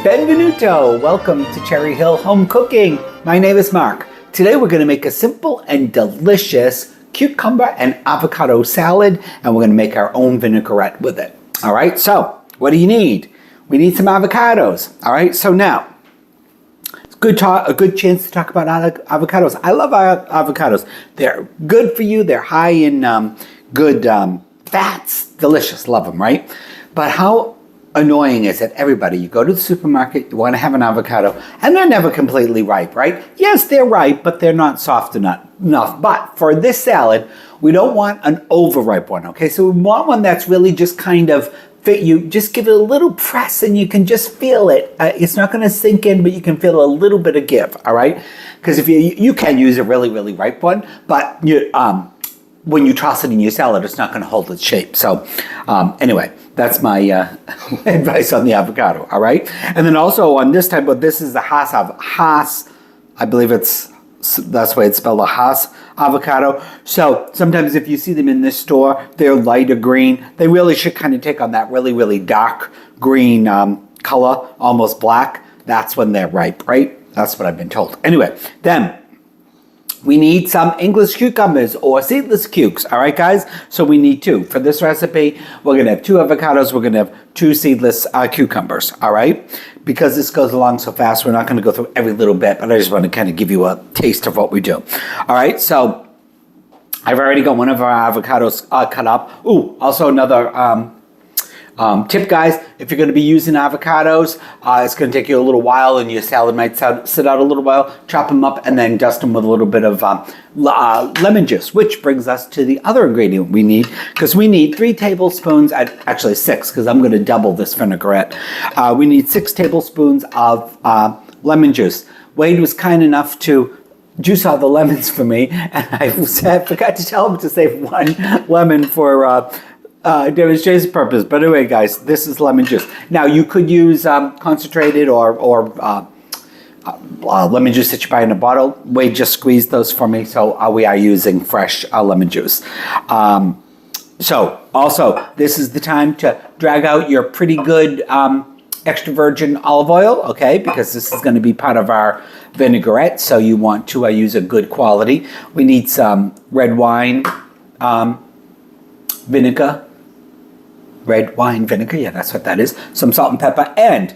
Benvenuto! Welcome to Cherry Hill Home Cooking. My name is Mark. Today we're going to make a simple and delicious cucumber and avocado salad, and we're going to make our own vinaigrette with it. All right, so what do you need? We need some avocados. All right, so now, it's a good chance to talk about avocados. I love avocados. They're good for you. They're high in good fats. Delicious. Love them, right? But how annoying is it, everybody, you go to the supermarket, you want to have an avocado, and they're never completely ripe, right? Yes, they're ripe, but they're not soft enough. But for this salad, we don't want an overripe one, okay? So we want one that's really just kind of fit you. Just give it a little press and you can just feel it. It's not going to sink in, but you can feel a little bit of give, all right? Because if you can use a really, really ripe one, but when you toss it in your salad, it's not going to hold its shape. So anyway, that's my advice on the avocado, all right? And then also on this type of, this is the Hass, I believe that's the way it's spelled, a Hass avocado. So sometimes if you see them in this store, they're lighter green. They really should kind of take on that really, really dark green color, almost black. That's when they're ripe, right? That's what I've been told. Anyway, then we need some English cucumbers or seedless cukes, all right, guys? So we need two. For this recipe, we're going to have 2 avocados. We're going to have 2 seedless cucumbers, all right? Because this goes along so fast, we're not going to go through every little bit, but I just want to kind of give you a taste of what we do. All right, so I've already got one of our avocados cut up. Ooh, also another tip, guys, if you're going to be using avocados, it's going to take you a little while and your salad might sit out a little while. Chop them up and then dust them with a little bit of lemon juice, which brings us to the other ingredient we need, because we need 3 tablespoons, actually 6, because I'm going to double this vinaigrette. We need 6 tablespoons of lemon juice. Wade was kind enough to juice all the lemons for me, and I forgot to tell him to save 1 lemon for demonstration purpose. But anyway, guys, this is lemon juice. Now you could use concentrated or lemon juice that you buy in a bottle. Wade just squeezed those for me, so we are using fresh lemon juice. So also, this is the time to drag out your pretty good extra virgin olive oil, okay, because this is going to be part of our vinaigrette, so you want to use a good quality. We need some red wine vinegar. Red wine vinegar, yeah, that's what that is. Some salt and pepper and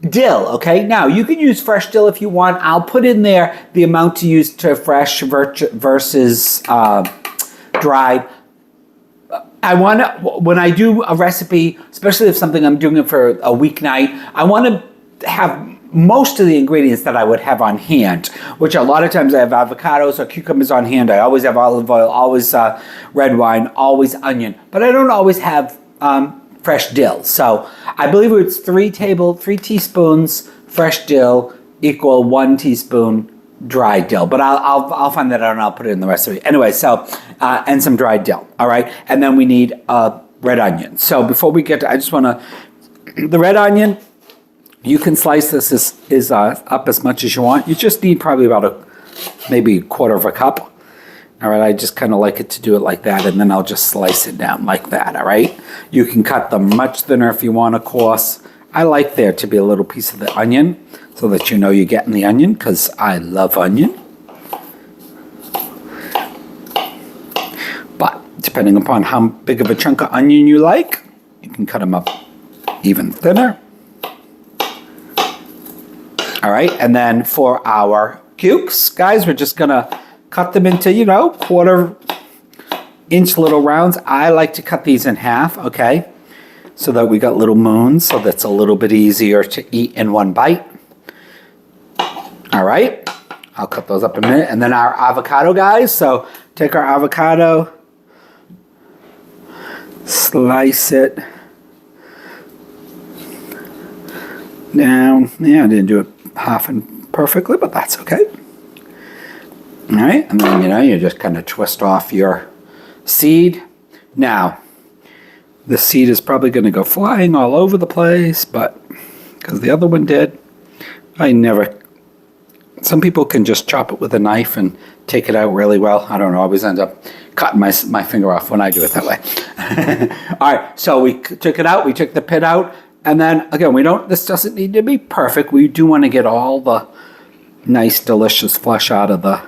dill, okay? Now, you can use fresh dill if you want. I'll put in there the amount to use to fresh versus dried. I want to, when I do a recipe, especially if something I'm doing it for a weeknight, I want to have most of the ingredients that I would have on hand, which a lot of times I have avocados or cucumbers on hand. I always have olive oil, always red wine, always onion, but I don't always have fresh dill. So I believe it's 3 teaspoons fresh dill equal 1 teaspoon dried dill, but I'll find that out and I'll put it in the recipe. Anyway, so and some dried dill, all right? And then we need red onion. So before we get to, I just want to, the red onion, you can slice this up as much as you want. You just need probably about maybe a 1/4 cup. All right, I just kind of like it to do it like that, and then I'll just slice it down like that, all right? You can cut them much thinner if you want, of course. I like there to be a little piece of the onion so that you know you're getting the onion, because I love onion. But depending upon how big of a chunk of onion you like, you can cut them up even thinner. All right, and then for our cukes, guys, we're just gonna cut them into, 1/4 inch little rounds. I like to cut these in half, okay? So that we got little moons, so that's a little bit easier to eat in one bite. All right, I'll cut those up in a minute. And then our avocado, guys. So take our avocado, slice it down. Yeah, I didn't do it half and perfectly, but that's okay. All right, and then, you just kind of twist off your seed. Now, the seed is probably going to go flying all over the place, but because the other one did, some people can just chop it with a knife and take it out really well. I don't know, I always end up cutting my finger off when I do it that way. All right, so we took it out, we took the pit out, And then again, this doesn't need to be perfect. We do want to get all the nice, delicious flesh out of the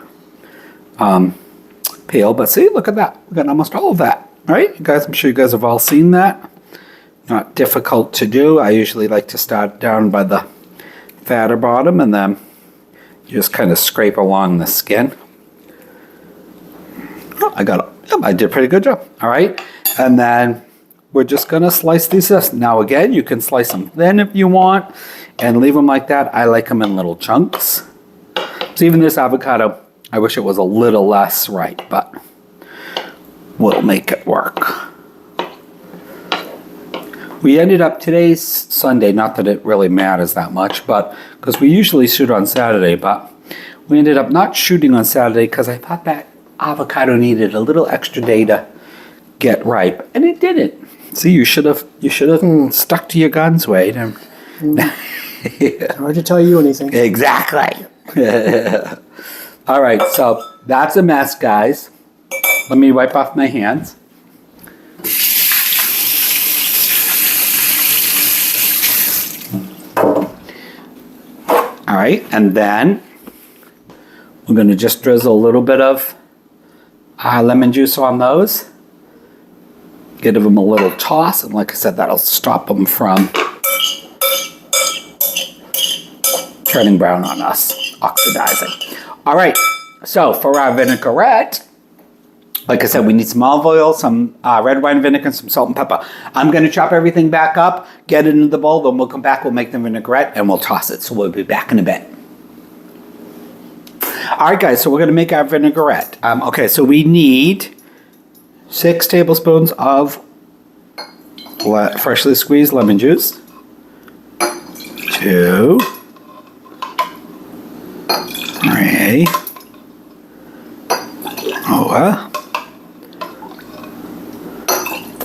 peel. But see, look at that. We got almost all of that, right? You guys, I'm sure you guys have all seen that. Not difficult to do. I usually like to start down by the fatter bottom and then you just kind of scrape along the skin. Oh, I did a pretty good job. All right. And then we're just going to slice these up. Now again, you can slice them thin if you want and leave them like that. I like them in little chunks. So even this avocado, I wish it was a little less ripe, but we'll make it work. We ended up, today's Sunday, not that it really matters that much, but because we usually shoot on Saturday, but we ended up not shooting on Saturday because I thought that avocado needed a little extra day to get ripe, and it didn't. See, you should have stuck to your guns, Wade. Hard to tell you anything. Exactly. All right, so that's a mess, guys. Let me wipe off my hands. All right, and then we're going to just drizzle a little bit of lemon juice on those. Give them a little toss, and like I said, that'll stop them from turning brown on us, oxidizing. All right, so for our vinaigrette, like I said, we need some olive oil, some red wine vinegar, and some salt and pepper. I'm going to chop everything back up, get it into the bowl, then we'll come back, we'll make the vinaigrette, and we'll toss it. So we'll be back in a bit. All right, guys, so we're going to make our vinaigrette. Okay, so we need 6 tablespoons of freshly squeezed lemon juice. 2, 3, 4,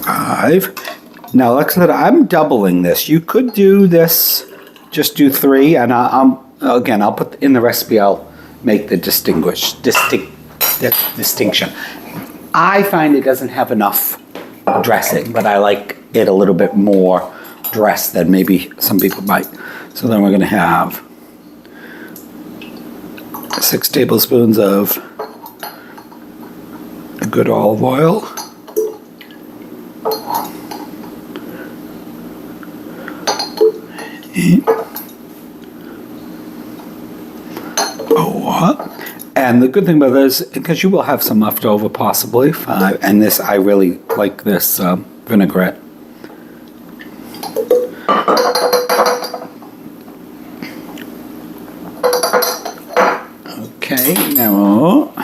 5. Now, like I said, I'm doubling this. You could do this, just do 3, and I'll put in the recipe, I'll make the distinction. I find it doesn't have enough dressing, but I like it a little bit more dressed than maybe some people might. So then we're going to have 6 tablespoons of a good olive oil. And the good thing about this, because you will have some left over possibly, 5, and this, I really like this vinaigrette. Okay, now,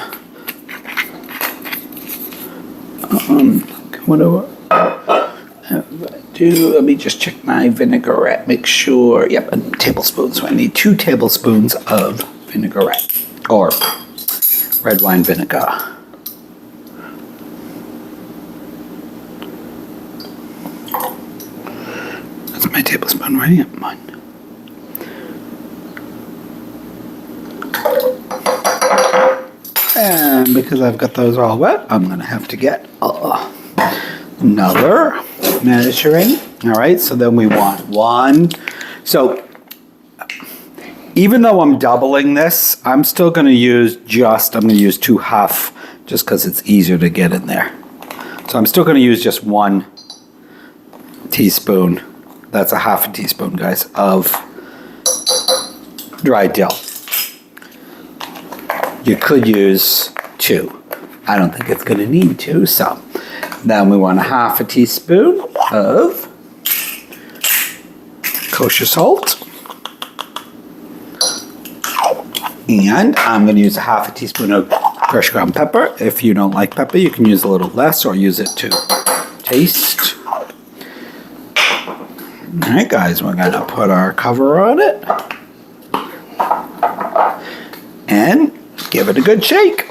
what do I do? Let me just check my vinaigrette, make sure, yep, a tablespoon, so I need 2 tablespoons of vinaigrette, or red wine vinegar. That's my tablespoon, right? Yep, mine. And because I've got those all wet, I'm going to have to get another measuring. All right, so then we want 1. So even though I'm doubling this, I'm still going to use 2 half, just because it's easier to get in there. So I'm still going to use just 1 teaspoon, that's a half a teaspoon, guys, of dried dill. You could use 2. I don't think it's going to need 2, so then we want a half a teaspoon of kosher salt. And I'm going to use a half a teaspoon of crushed ground pepper. If you don't like pepper, you can use a little less or use it to taste. All right, guys, we're going to put our cover on it and give it a good shake.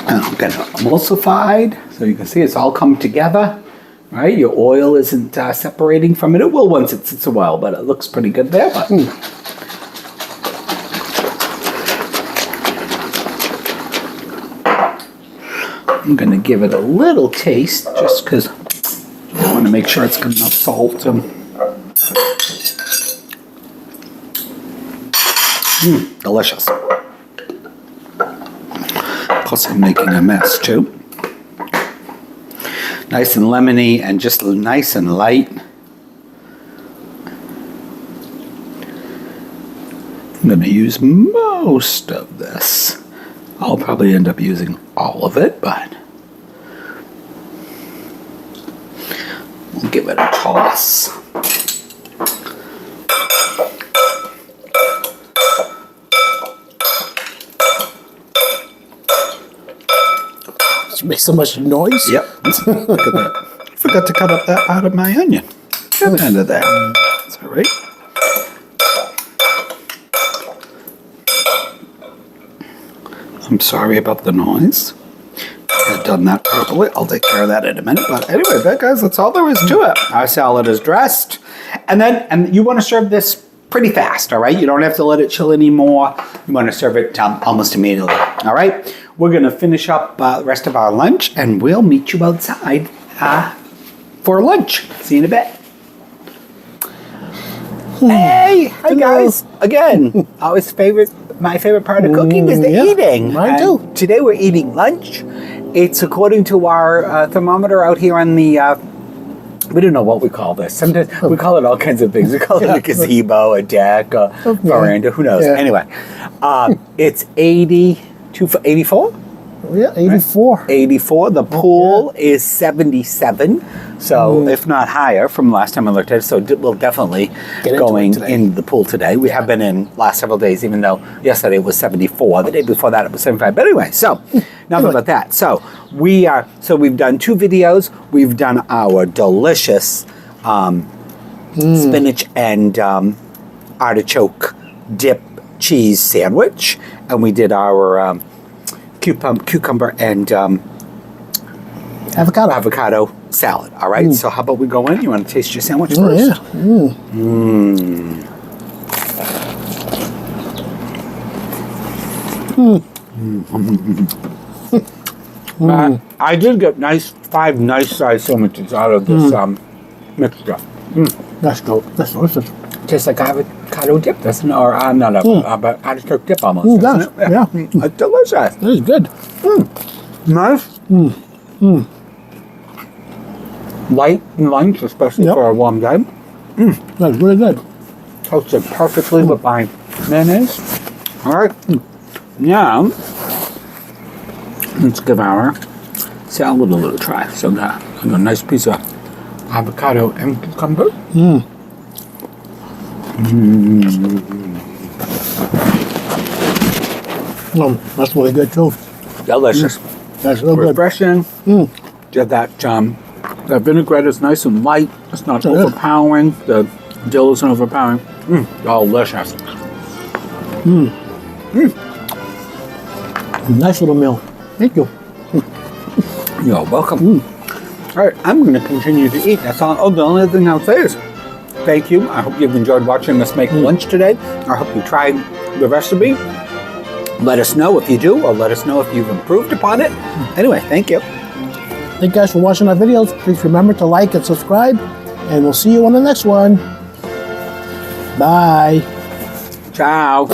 I'm going to emulsified, so you can see it's all come together, right? Your oil isn't separating from it. It will once it sits a while, but it looks pretty good there. But I'm going to give it a little taste just because I want to make sure it's got enough salt. Delicious. Plus I'm making a mess too. Nice and lemony and just nice and light. I'm going to use most of this. I'll probably end up using all of it, but we'll give it a toss. It makes so much noise. Yep. Look at that. Forgot to cut up that out of my onion. Get the end of that. That's all right. I'm sorry about the noise. I've done that properly. I'll take care of that in a minute. But anyway, guys, that's all there is to it. Our salad is dressed. And you want to serve this pretty fast, all right? You don't have to let it chill anymore. You want to serve it almost immediately, all right? We're going to finish up the rest of our lunch, and we'll meet you outside for lunch. See you in a bit. Hey, hi guys. Again, my favorite part of cooking is the eating. Mine too. Today we're eating lunch. It's according to our thermometer out here on the, we don't know what we call this. Sometimes we call it all kinds of things. We call it a gazebo, a deck, a veranda, who knows. Yeah. Anyway, it's 84? Yeah, 84. Right? 84. The pool is 77. So if not higher from last time I looked at it. So we'll definitely going in the pool today. We have been in last several days, even though yesterday it was 74. The day before that it was 75. But anyway, so enough about that. So we've done 2 videos. We've done our delicious spinach and artichoke dip cheese sandwich, and we did our cucumber and avocado salad. All right. So how about we go in? You want to taste your sandwich first? Yeah. I did get 5 nice sized sandwiches out of this mixture. That's good. That's delicious. Tastes like avocado dip, doesn't it? Or not but artichoke dip almost. Does. It? Yeah. It's delicious. It is good. Nice. Light lunch, especially for a warm day. That's really good. Toasted perfectly with my mayonnaise. All right. Now, let's give our salad a little try. So got a nice piece of avocado and cucumber. That's really good too. Delicious. That's real good. Refreshing. That vinaigrette is nice and light. It's not overpowering. The dill isn't overpowering. Delicious. Nice little meal. Thank you. You're welcome. All right, I'm going to continue to eat. That's all. Oh, the only thing I'll say is thank you. I hope you've enjoyed watching us make lunch today. I hope you tried the recipe. Let us know if you do, or let us know if you've improved upon it. Anyway, thank you. Thank you guys for watching our videos. Please remember to like and subscribe, and we'll see you on the next one. Bye. Ciao.